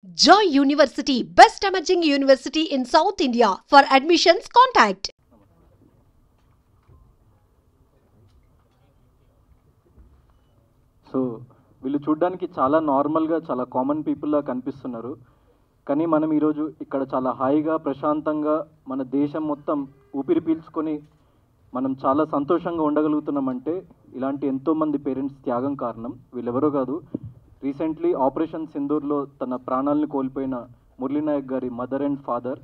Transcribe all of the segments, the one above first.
Joy University, best emerging university in South India. For admissions, contact. So వీళ్ళు చూడడానికి చాలా నార్మల్గా చాలా కామన్ పీపుల్లా కనిపిస్తున్నారు. కానీ మనం ఈరోజు ఇక్కడ చాలా హాయిగా ప్రశాంతంగా మన దేశం మొత్తం ఊపిరి పీల్చుకొని మనం చాలా సంతోషంగా ఉండగలుగుతున్నామంటే ఇలాంటి ఎంతోమంది పేరెంట్స్ త్యాగం కారణం. వీళ్ళెవరో కాదు, రీసెంట్లీ ఆపరేషన్ సింధూర్లో తన ప్రాణాలను కోల్పోయిన మురళీ నాయక్ గారి మదర్ అండ్ ఫాదర్.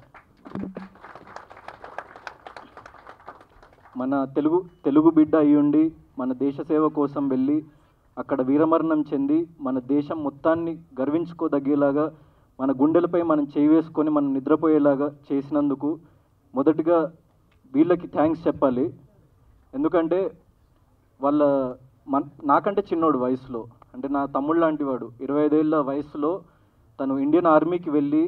మన తెలుగు బిడ్డ అయ్యుండి మన దేశ సేవ కోసం వెళ్ళి అక్కడ వీరమరణం చెంది మన దేశం మొత్తాన్ని గర్వించుకోదగ్గేలాగా మన గుండెలపై మనం చేయి వేసుకొని మనం నిద్రపోయేలాగా చేసినందుకు మొదటిగా వీళ్ళకి థ్యాంక్స్ చెప్పాలి. ఎందుకంటే నాకంటే చిన్నోడు వయసులో, అంటే నా తమ్ముడు లాంటి వాడు. 25 ఏళ్ళ వయసులో తను ఇండియన్ ఆర్మీకి వెళ్ళి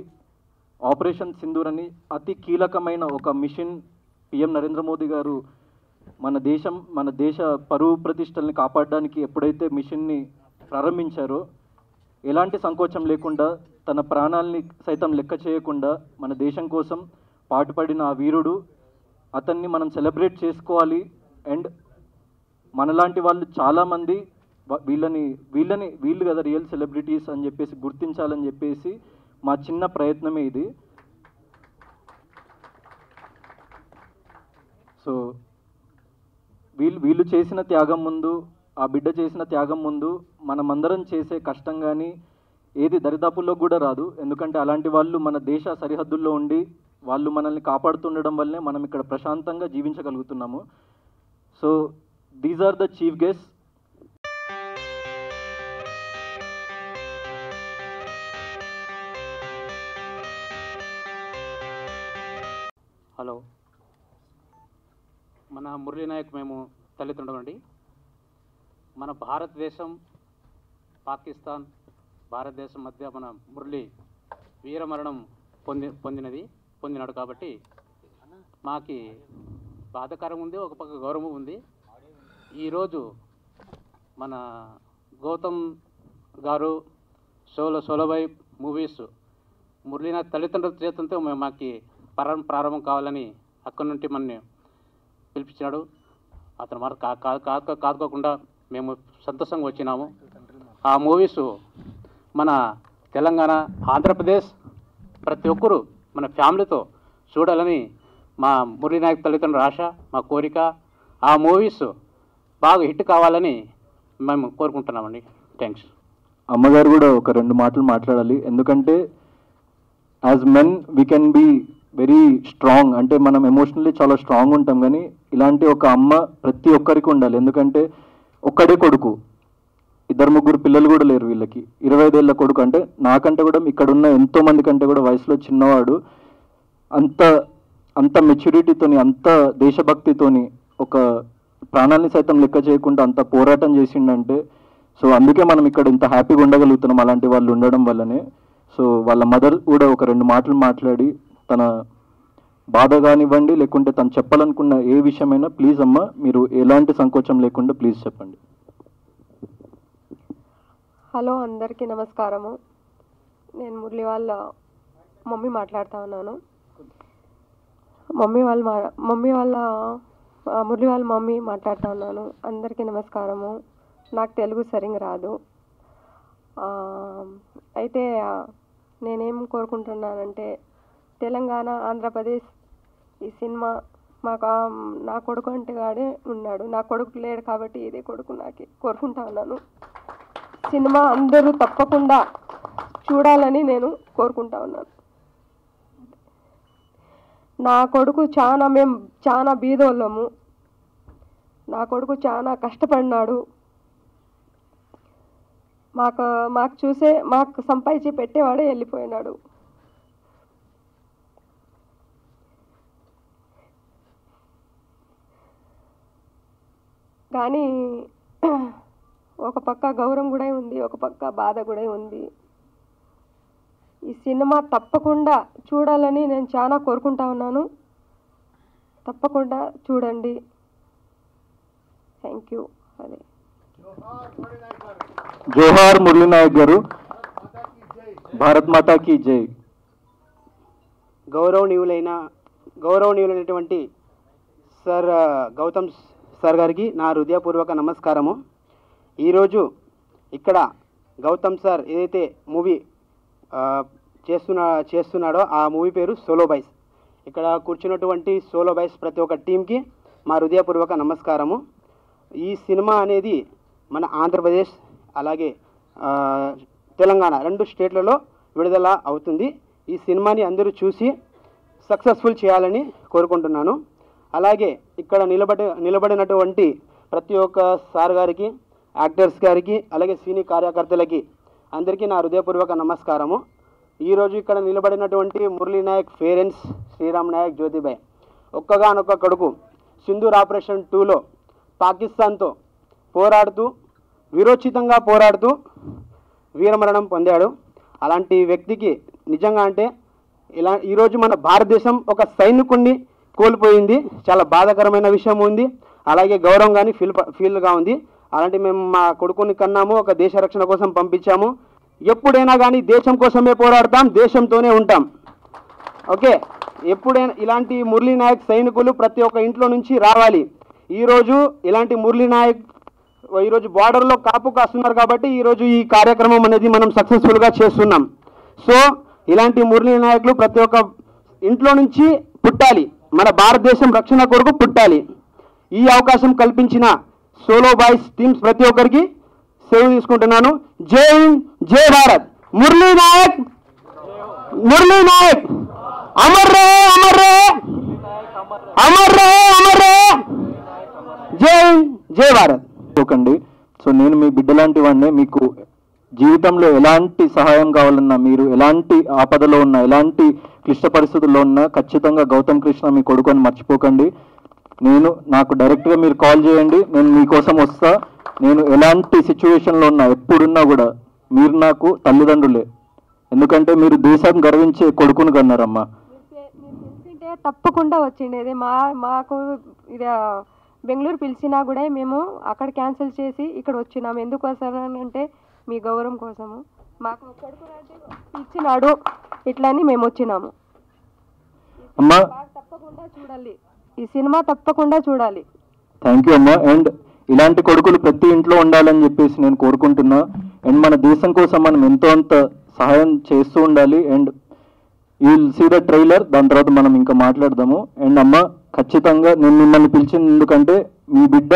ఆపరేషన్ సింధూర్ అని అతి కీలకమైన ఒక మిషన్ పిఎం నరేంద్ర మోదీ గారు మన దేశ పరువు ప్రతిష్టల్ని కాపాడడానికి ఎప్పుడైతే మిషన్ని ప్రారంభించారో ఎలాంటి సంకోచం లేకుండా తన ప్రాణాలని సైతం లెక్క చేయకుండా మన దేశం కోసం పాటుపడిన ఆ వీరుడు, అతన్ని మనం సెలబ్రేట్ చేసుకోవాలి. అండ్ మనలాంటి వాళ్ళు చాలామంది వీళ్ళు కదా రియల్ సెలబ్రిటీస్ అని చెప్పేసి గుర్తించాలని చెప్పేసి మా చిన్న ప్రయత్నమే ఇది. సో వీళ్ళు చేసిన త్యాగం ముందు, ఆ బిడ్డ చేసిన త్యాగం ముందు మనమందరం చేసే కష్టం కానీ ఏది దరిదాపుల్లో కూడా రాదు. ఎందుకంటే అలాంటి వాళ్ళు మన దేశ సరిహద్దుల్లో ఉండి వాళ్ళు మనల్ని కాపాడుతుండడం వల్లే మనం ఇక్కడ ప్రశాంతంగా జీవించగలుగుతున్నాము. So these are the chief guest. Hello, మన మురళీ నాయక్ మేము తల్లిదండ్రులండి. మన భారతదేశం పాకిస్తాన్ భారతదేశం మధ్య మన మురళి వీరమరణం పొందినాడు కాబట్టి మాకి బాధాకరం ఉంది, ఒక పక్క గౌరవం ఉంది. ఈరోజు మన గౌతమ్ గారు సోలోబై మూవీస్ మురళీనాథ్ తల్లిదండ్రుల చేతంతో మాకు ప్రారంభం కావాలని అక్కడి నుండి మనని పిలిపించాడు. అతను మరి కాదుకోకుండా మేము సంతోషంగా వచ్చినాము. ఆ మూవీస్ మన తెలంగాణ, ఆంధ్రప్రదేశ్ ప్రతి ఒక్కరూ మన ఫ్యామిలీతో చూడాలని మా మురళీ నాయక్ తల్లిదండ్రుల ఆశ, మా కోరిక. ఆ మూవీస్ బాగా హిట్ కావాలని మేము కోరుకుంటున్నామండి. థ్యాంక్స్. అమ్మగారు కూడా ఒక 2 మాటలు మాట్లాడాలి. ఎందుకంటే as men we can be very strong, అంటే మనం ఎమోషనల్లీ చాలా స్ట్రాంగ్ ఉంటాం. కానీ ఇలాంటి ఒక అమ్మ ప్రతి ఒక్కరికి ఉండాలి. ఎందుకంటే ఒక్కడే కొడుకు, 2-3 పిల్లలు కూడా లేరు వీళ్ళకి. 25 ఏళ్ళ కొడుకు అంటే నాకంటే కూడా ఇక్కడ ఉన్న ఎంతోమంది కంటే కూడా వయసులో చిన్నవాడు. అంత మెచ్యూరిటీతోని, అంత దేశభక్తితోని, ఒక ప్రాణాన్ని సైతం లెక్క చేయకుండా అంత పోరాటం చేసిండంటే, సో అందుకే మనం ఇక్కడ ఇంత హ్యాపీగా ఉండగలుగుతున్నాం అలాంటి వాళ్ళు ఉండడం వల్లనే. సో వాళ్ళ మదర్ కూడా ఒక 2 మాటలు మాట్లాడి తన బాధ కానివ్వండి, లేకుంటే తను చెప్పాలనుకున్న ఏ విషయమైనా ప్లీజ్ అమ్మ మీరు ఎలాంటి సంకోచం లేకుండా ప్లీజ్ చెప్పండి. హలో, అందరికీ నమస్కారము. నేను మురళి వాళ్ళ మమ్మీ మాట్లాడుతూ ఉన్నాను. మురళి వాళ్ళ మమ్మీ మాట్లాడుతూ ఉన్నాను. అందరికీ నమస్కారము. నాకు తెలుగు సరిగ్గా రాదు. అయితే నేనేం కోరుకుంటున్నానంటే, తెలంగాణ, ఆంధ్రప్రదేశ్ ఈ సినిమా నా కొడుకు అంటే గాడే ఉన్నాడు. నా కొడుకు లేడు కాబట్టి ఇదే కొడుకు నాకే కోరుకుంటా ఉన్నాను. సినిమా అందరూ తప్పకుండా చూడాలని నేను కోరుకుంటా ఉన్నాను. నా కొడుకు మేము చాలా బీదోళ్ళము. నా కొడుకు చాలా కష్టపడినాడు. మాకు సంపాదించి పెట్టేవాడే వెళ్ళిపోయినాడు. కానీ ఒక పక్క గౌరవం కూడా ఉంది, ఒక పక్క బాధ కూడా ఉంది. ఈ సినిమా తప్పకుండా చూడాలని నేను చాలా కోరుకుంటా ఉన్నాను. తప్పకుండా చూడండి. Thank you. అదే జోహార్ మురళీ నాయక్ గారు. భారత్ మాతా కీ జై. గౌరవనీయులైనటువంటి సార్ గౌతమ్ సార్ గారికి నా హృదయపూర్వక నమస్కారము. ఈరోజు ఇక్కడ గౌతమ్ సార్ ఏదైతే మూవీ చేస్తున్నాడో ఆ మూవీ పేరు సోలో బాయ్స్. ఇక్కడ కూర్చున్నటువంటి సోలో బాయ్స్ ప్రతి ఒక్క టీంకి మా హృదయపూర్వక నమస్కారము. ఈ సినిమా అనేది మన ఆంధ్రప్రదేశ్ అలాగే తెలంగాణ 2 స్టేట్లలో విడుదల అవుతుంది. ఈ సినిమాని అందరూ చూసి సక్సెస్ఫుల్ చేయాలని కోరుకుంటున్నాను. అలాగే ఇక్కడ నిలబడినటువంటి ప్రతి ఒక్క సార్ గారికి, యాక్టర్స్ గారికి, అలాగే సినీ కార్యకర్తలకి అందరికీ నా హృదయపూర్వక నమస్కారము. ఈరోజు ఇక్కడ నిలబడినటువంటి మురళీ నాయక్ పేరెంట్స్ శ్రీరామ్ నాయక్ జ్యోతిబాయ్ ఒక్కగానొక్క కొడుకు సింధూర్ ఆపరేషన్ 2లో పాకిస్తాన్తో వీరోచితంగా పోరాడుతూ వీరమరణం పొందాడు. అలాంటి వ్యక్తికి నిజంగా అంటే ఈరోజు మన భారతదేశం ఒక సైనికుడిని కోల్పోయింది. చాలా బాధాకరమైన విషయం ఉంది. అలాగే గౌరవం కానీ ఫీల్గా ఉంది. అలాంటి మేము మా కొడుకుని కన్నాము, ఒక దేశ రక్షణ కోసం పంపించాము. ఎప్పుడైనా కానీ దేశం కోసమే పోరాడతాం, దేశంతోనే ఉంటాం. ఓకే, ఎప్పుడైనా ఇలాంటి మురళీ నాయక్ సైనికులు ప్రతి ఒక్క ఇంట్లో నుంచి రావాలి. ఈరోజు ఇలాంటి మురళీ నాయక్ ఈరోజు బార్డర్లో కాపు కాస్తున్నారు కాబట్టి ఈరోజు ఈ కార్యక్రమం అనేది మనం సక్సెస్ఫుల్గా చేస్తున్నాం. సో ఇలాంటి మురళీ నాయకులు ప్రతి ఒక్క ఇంట్లో నుంచి పుట్టాలి, మన భారతదేశం రక్షణ కొరకు పుట్టాలి. ఈ అవకాశం కల్పించిన సోలో బాయ్స్ టీమ్స్ ప్రతి ఒక్కరికి సెలవు తీసుకుంటున్నాను. జై హింద్, జై భారత్. మురళీ నాయక్ అమర్ రే, అమర్ రే, అమర్ రే, అమర్ రే. జై హింద్, జై భారత్. ఓకండి. సో నేను మీ బిడ్డ లాంటి వాడినే. మీకు జీవితంలో ఎలాంటి సహాయం కావాలన్నా, మీరు ఎలాంటి ఆపదలో ఉన్నా, ఎలాంటి క్లిష్ట పరిస్థితుల్లో ఉన్నా ఖచ్చితంగా గౌతమ్ కృష్ణ మీ కొడుకు అని మర్చిపోకండి. నాకు డైరెక్ట్గా మీరు కాల్ చేయండి, నేను మీకోసం వస్తా. నేను ఎలాంటి సిచ్యువేషన్లో ఉన్నా, ఎప్పుడున్నా కూడా మీరు నాకు తల్లిదండ్రులే. ఎందుకంటే మీరు దేశం గర్వించే కొడుకును కన్నారమ్మా. తప్పకుండా వచ్చిండేది. మాకు ఇది బెంగళూరు పిలిచినా కూడా మేము అక్కడ క్యాన్సిల్ చేసి ఇక్కడ వచ్చినాము. ఎందుకోసం అంటే మీ గౌరవం కోసము. మాకు కొడుకు ఇచ్చినాడు, ఇట్లా అని మేము వచ్చినాము. అమ్మా తప్పకుండా చూడాలి, ఈ సినిమా తప్పకుండా చూడాలి. థ్యాంక్ యూ అమ్మా. అండ్ ఇలాంటి కొడుకులు ప్రతి ఇంట్లో ఉండాలని చెప్పేసి నేను కోరుకుంటున్నా. అండ్ మన దేశం కోసం మనం ఎంతో అంత సహాయం చేస్తూ ఉండాలి. And you will see the trailer, దాని తర్వాత మనం ఇంకా మాట్లాడదాము. అండ్ అమ్మ ఖచ్చితంగా నేను మిమ్మల్ని పిలిచింది ఎందుకంటే మీ బిడ్డ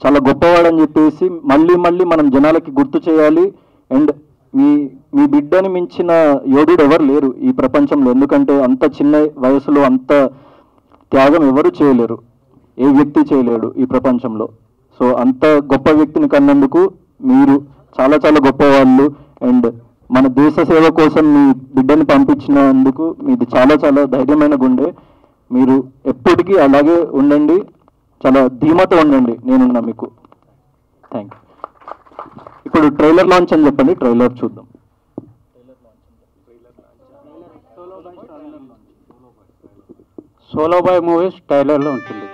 చాలా గొప్పవాడని చెప్పేసి మళ్ళీ మనం జనాలకి గుర్తు చేయాలి. అండ్ మీ బిడ్డని మించిన యోధుడు ఎవరు లేరు ఈ ప్రపంచంలో. ఎందుకంటే అంత చిన్న వయసులో అంత త్యాగం ఎవరు చేయలేరు, ఏ వ్యక్తి చేయలేడు ఈ ప్రపంచంలో. సో అంత గొప్ప వ్యక్తిని కన్నందుకు మీరు చాలా చాలా గొప్పవాళ్ళు. అండ్ మన దేశ సేవ కోసం మీ బిడ్డని పంపించినందుకు మీది చాలా చాలా ధైర్యమైన గుండె. మీరు ఎప్పటికీ అలాగే ఉండండి, చాలా ధీమాతో ఉండండి, నేనున్నా మీకు. Thank you. ఇప్పుడు ట్రైలర్ లాంచ్ అని చెప్పండి, ట్రైలర్ చూద్దాం. సోలో బాయ్ మూవీస్ ట్రైలర్లో ఉంటుంది.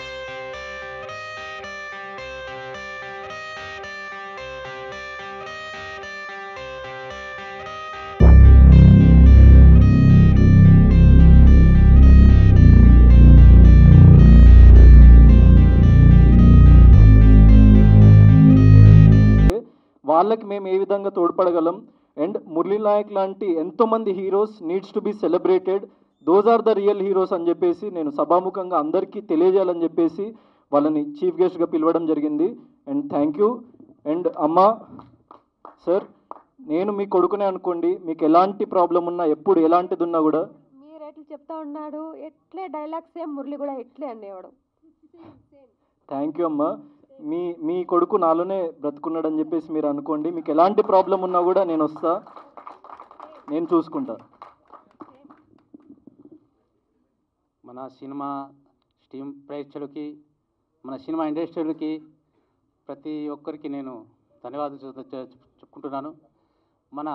వాళ్ళకి మేము ఏ విధంగా తోడ్పడగలం. అండ్ మురళీ నాయక్ లాంటి ఎంతోమంది heroes needs to be celebrated. Those are the real heroes అని చెప్పేసి నేను సభాముఖంగా అందరికీ తెలియజేయాలని చెప్పేసి వాళ్ళని చీఫ్ గెస్ట్గా పిలవడం జరిగింది. And thank you. అండ్ అమ్మ సార్, నేను మీ కొడుకునే అనుకోండి, మీకు ఎలాంటి ప్రాబ్లం ఉన్నా, ఎప్పుడు ఎలాంటిది ఉన్నా కూడా మీరు ఎట్లా చెప్తా ఉన్నాడు, ఎట్లే డైలాగ్ సేమ్ మురళి కూడా ఎట్లే అనేవాడు. థ్యాంక్ యూ అమ్మ. మీ కొడుకు నాలోనే బ్రతుకున్నాడని చెప్పేసి మీరు అనుకోండి. మీకు ఎలాంటి ప్రాబ్లం ఉన్నా కూడా నేను వస్తా, నేను చూసుకుంటా. మన సినిమా టీమ్ ప్రేక్షకులకి, మన సినిమా ఇండస్ట్రీలకి ప్రతి ఒక్కరికి నేను ధన్యవాదాలు చెప్పుకుంటున్నాను. మన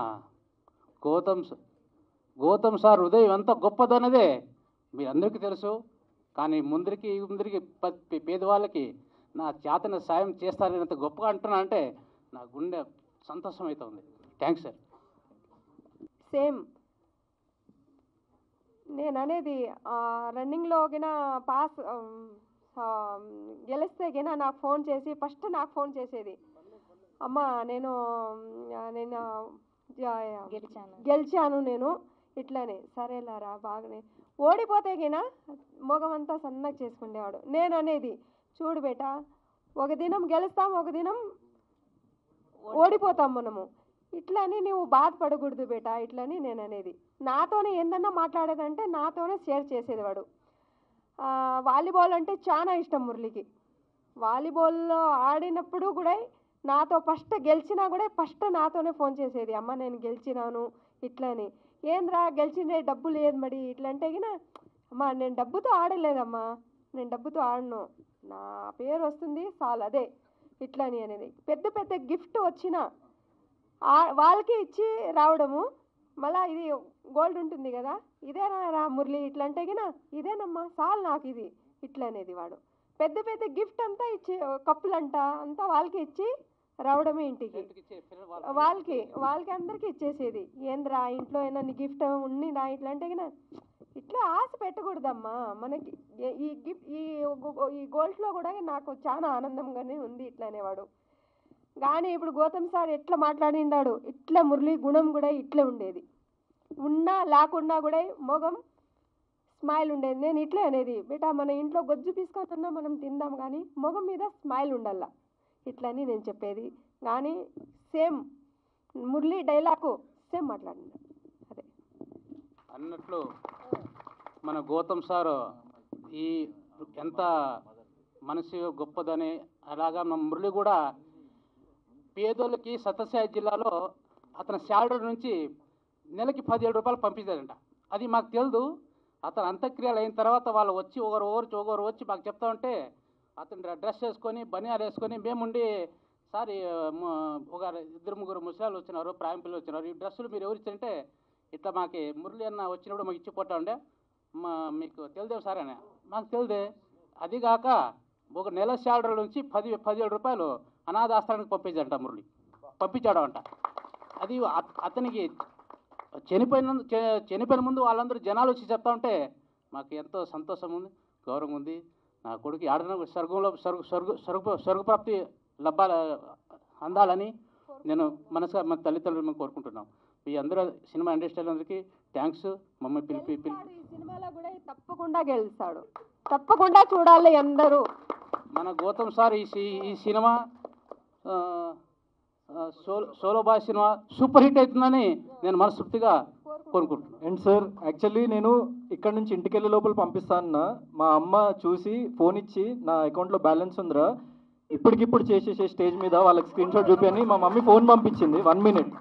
గౌతమ్ సార్ హృదయం ఎంత గొప్పదన్నదే మీ అందరికీ తెలుసు. కానీ ముందరికి పేదవాళ్ళకి నా చేతన సాయం చేస్తారని ఎంత గొప్పగా అంటున్నా అంటే నా గుండె సంతోషం అవుతుంది. Thanks sir. సేమ్ నేను అనేది రన్నింగ్లో గిన పాస్ గెలిస్తే గిన నాకు ఫోన్ చేసి ఫస్ట్ నాకు ఫోన్ చేసేది, అమ్మ నేను నేను గెలిచాను నేను ఇట్లానే. సరేలారా బాగానే. ఓడిపోతే గిన మొగమంతా సన్నగా చేసుకునేవాడు. నేను అనేది, చూడు బేటా, ఒక దినం గెలుస్తాం, ఒక దినం ఓడిపోతాం మనము, ఇట్లని నువ్వు బాధపడకూడదు బేటా ఇట్లని నేను అనేది. నాతోనే ఏందన్నా మాట్లాడేదంటే నాతోనే షేర్ చేసేది వాడు. వాలీబాల్ అంటే చాలా ఇష్టం మురళికి. వాలీబాల్లో ఆడినప్పుడు కూడా నాతో ఫస్ట్ గెలిచినా కూడా ఫస్ట్ నాతోనే ఫోన్ చేసేది, అమ్మ నేను గెలిచినాను ఇట్లని. ఏంద్రా గెలిచిండే డబ్బు లేదు మరి ఇట్లా అంటే గిన, అమ్మ నేను డబ్బుతో ఆడలేదమ్మా, నేను డబ్బుతో ఆడను, నా పేరు వస్తుంది చాలు అదే ఇట్లని అనేది. పెద్ద పెద్ద గిఫ్ట్ వచ్చినా వాళ్ళకి ఇచ్చి రావడము, మళ్ళీ ఇది గోల్డ్ ఉంటుంది కదా, ఇదేనా రా మురళి ఇట్లా అంటే గిన, ఇదేనమ్మా చాలు నాకు ఇది ఇట్లా అనేది. వాడు పెద్ద పెద్ద గిఫ్ట్ అంతా ఇచ్చి కప్పులంట అంతా వాళ్ళకి ఇచ్చి రావడమే ఇంటికి. వాళ్ళకి అందరికీ ఇచ్చేసేది. ఏంద్రా ఇంట్లో ఏమన్నా గిఫ్ట్ ఉన్నినా ఇట్లా అంటే గిన, ఇట్లా ఆశ పెట్టకూడదమ్మా మనకి. ఈ గిఫ్ట్ ఈ గోల్డ్లో కూడా నాకు చాలా ఆనందంగానే ఉంది ఇట్లా అనేవాడు. కానీ ఇప్పుడు గౌతమ్ సార్ ఎట్లా మాట్లాడిండాడు, ఇట్లా మురళి గుణం కూడా ఇట్లే ఉండేది. ఉన్నా లేకున్నా కూడా మొగం స్మైల్ ఉండేది. నేను ఇట్లే అనేది, బేటా మన ఇంట్లో గొజ్జు తీసుకొస్తున్నా మనం తిందాం కానీ మొగం మీద స్మైల్ ఉండాల ఇట్లని నేను చెప్పేది. కానీ సేమ్ మురళి డైలాగు సేమ్ మాట్లాడింది అదే అన్నట్లు. మన గౌతమ్ సారు ఈ ఎంత మనసు గొప్పదని, అలాగా మన మురళి కూడా పేదోళ్ళకి సత్యసాయి జిల్లాలో అతని శాలరీ నుంచి నెలకి 17 రూపాయలు పంపించారంట. అది మాకు తెలియదు. అతను అంత్యక్రియలు అయిన తర్వాత వాళ్ళు వచ్చి ఒకరు వచ్చి మాకు చెప్తా ఉంటే, అతను డ్రెస్ వేసుకొని బనియాలు వేసుకొని మేముండి, సార్ ఒక 2-3 ముసలాళ్ళు వచ్చినారు, ప్రాయం పిల్లలు వచ్చినారు, ఈ డ్రెస్సులు మీరు ఎవరు ఇచ్చారంటే, ఇట్లా మాకు మురళి అన్న వచ్చినప్పుడు మాకు ఇచ్చిపోతా ఉండే, మీకు తెలిదే సార్ అని. మాకు తెలిదే. అదిగాక ఒక నెల శాలరీ నుంచి 17 రూపాయలు అనాథాశ్రమానికి పంపించాడంట మురళి, పంపించాడు అంట. అది అతనికి చనిపోయిన ముందు వాళ్ళందరూ జనాలు వచ్చి చెప్తా ఉంటే మాకు ఎంతో సంతోషం ఉంది, గౌరవం ఉంది. నా కొడుకు ఆడన స్వర్గంలో స్వర్గప్రాప్తి అందాలని నేను మనసుగా మన తల్లిదండ్రులు మేము కోరుకుంటున్నాం. ఈ అందరూ సినిమా ఇండస్ట్రీ అందరికీ థ్యాంక్స్. మమ్మల్ని పిలిపి ఈ సినిమాలో కూడా తప్పకుండా గెలుస్తాడు, తప్పకుండా చూడాలి అందరూ. మన గౌతమ్ సార్ ఈ cinema Solo Boy cinema super hit అవుతుందని నేను మనస్ఫూర్తిగా కోరుకుంటున్నాను. అండ్ సార్ యాక్చువల్లీ నేను ఇక్కడ నుంచి ఇంటికి వెళ్ళే లోపల పంపిస్తానన్నా, మా అమ్మ చూసి ఫోన్ ఇచ్చి నా అకౌంట్లో బ్యాలెన్స్ ఉందిరా ఇప్పటికిప్పుడు చేసేసే స్టేజ్ మీద వాళ్ళకి స్క్రీన్ షాట్ చూపి అని మా మమ్మీ ఫోన్ పంపించింది 1 minute.